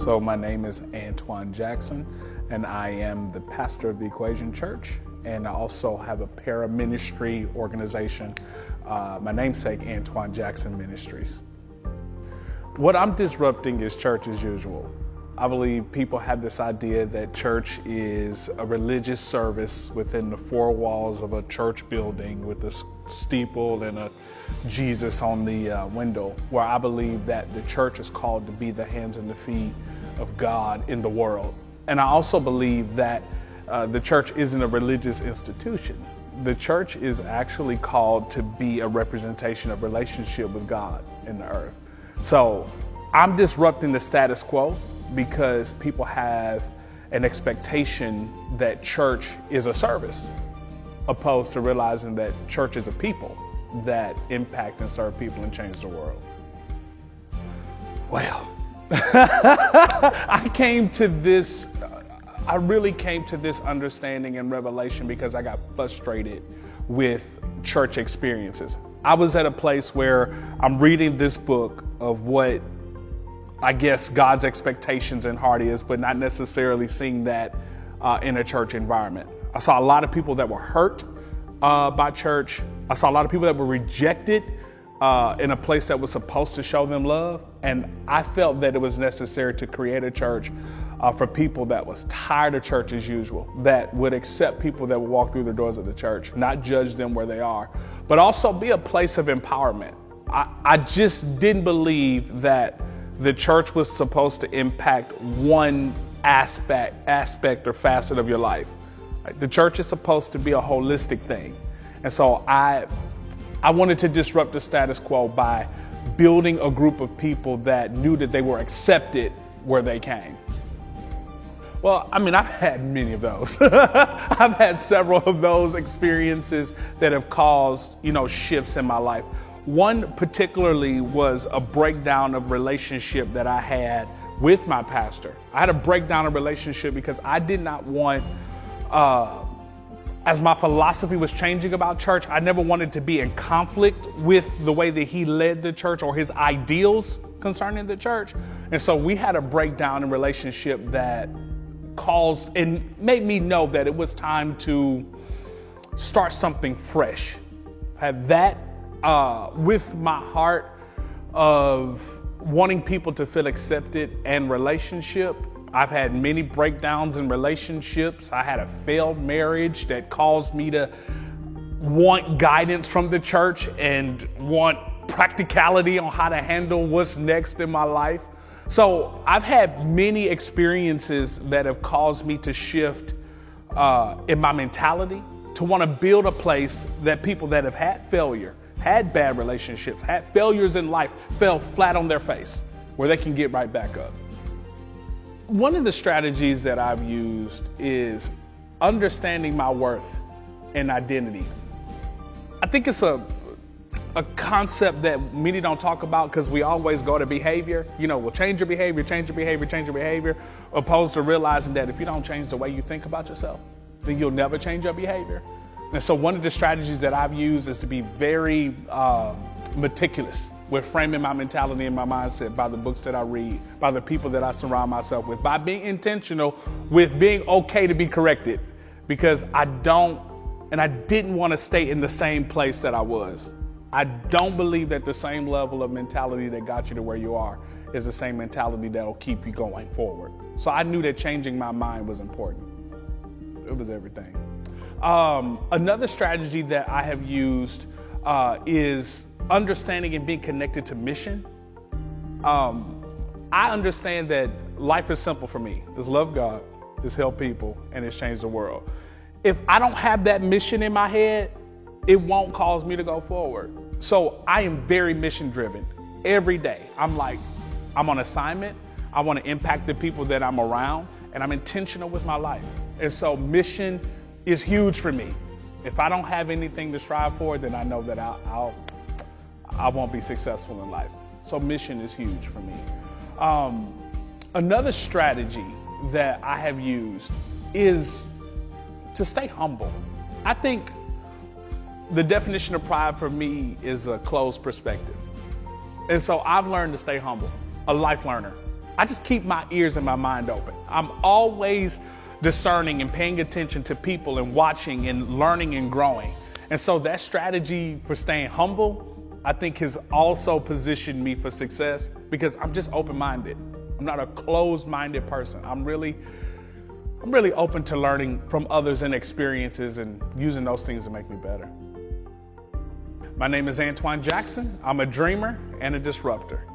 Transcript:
So my name is Antwain Jackson, and I am the pastor of the Equation Church, and I also have a para-ministry organization, my namesake, Antwain Jackson Ministries. What I'm disrupting is church as usual. I believe people have this idea that church is a religious service within the four walls of a church building with a steeple and a Jesus on the window, where I believe that the church is called to be the hands and the feet of God in the world. And I also believe that the church isn't a religious institution. The church is actually called to be a representation of relationship with God in the earth. So I'm disrupting the status quo because people have an expectation that church is a service, opposed to realizing that church is a people that impact and serve people and change the world. Well, I really came to this understanding and revelation because I got frustrated with church experiences. I was at a place where I'm reading this book of what I guess God's expectations and heart is, but not necessarily seeing that in a church environment. I saw a lot of people that were hurt by church. I saw a lot of people that were rejected in a place that was supposed to show them love. And I felt that it was necessary to create a church for people that was tired of church as usual, that would accept people that would walk through the doors of the church, not judge them where they are, but also be a place of empowerment. I just didn't believe that the church was supposed to impact one aspect or facet of your life. The church is supposed to be a holistic thing. And so I wanted to disrupt the status quo by building a group of people that knew that they were accepted where they came. Well, I mean, I've had many of those. I've had several of those experiences that have caused, shifts in my life. One particularly was a breakdown of relationship that I had with my pastor. I had a breakdown of relationship because I did not want, as my philosophy was changing about church, I never wanted to be in conflict with the way that he led the church or his ideals concerning the church. And so we had a breakdown in relationship that caused and made me know that it was time to start something fresh. Had that with my heart of wanting people to feel accepted and relationship. I've had many breakdowns in relationships. I had a failed marriage that caused me to want guidance from the church and want practicality on how to handle what's next in my life. So I've had many experiences that have caused me to shift in my mentality, to want to build a place that people that have had failure, had bad relationships, had failures in life, fell flat on their face, where they can get right back up. One of the strategies that I've used is understanding my worth and identity. I think it's a concept that many don't talk about because we always go to behavior. We'll change your behavior, opposed to realizing that if you don't change the way you think about yourself, then you'll never change your behavior. And so one of the strategies that I've used is to be very meticulous with framing my mentality and my mindset by the books that I read, by the people that I surround myself with, by being intentional with being okay to be corrected, because I didn't want to stay in the same place that I was. I don't believe that the same level of mentality that got you to where you are is the same mentality that'll keep you going forward. So I knew that changing my mind was important. It was everything. Another strategy that I have used is understanding and being connected to mission. I understand that life is simple for me. It's love God, it's help people, and it's change the world. If I don't have that mission in my head, it won't cause me to go forward. So I am very mission driven every day. I'm on assignment. I want to impact the people that I'm around, and I'm intentional with my life. And so mission is huge for me. If I don't have anything to strive for, then I know that I won't be successful in life. So mission is huge for me. Another strategy that I have used is to stay humble. I think the definition of pride for me is a closed perspective. And so I've learned to stay humble, a life learner. I just keep my ears and my mind open. I'm always discerning and paying attention to people and watching and learning and growing. And so that strategy for staying humble, I think, has also positioned me for success because I'm just open-minded. I'm not a closed-minded person. I'm really open to learning from others and experiences and using those things to make me better. My name is Antwain Jackson. I'm a dreamer and a disruptor.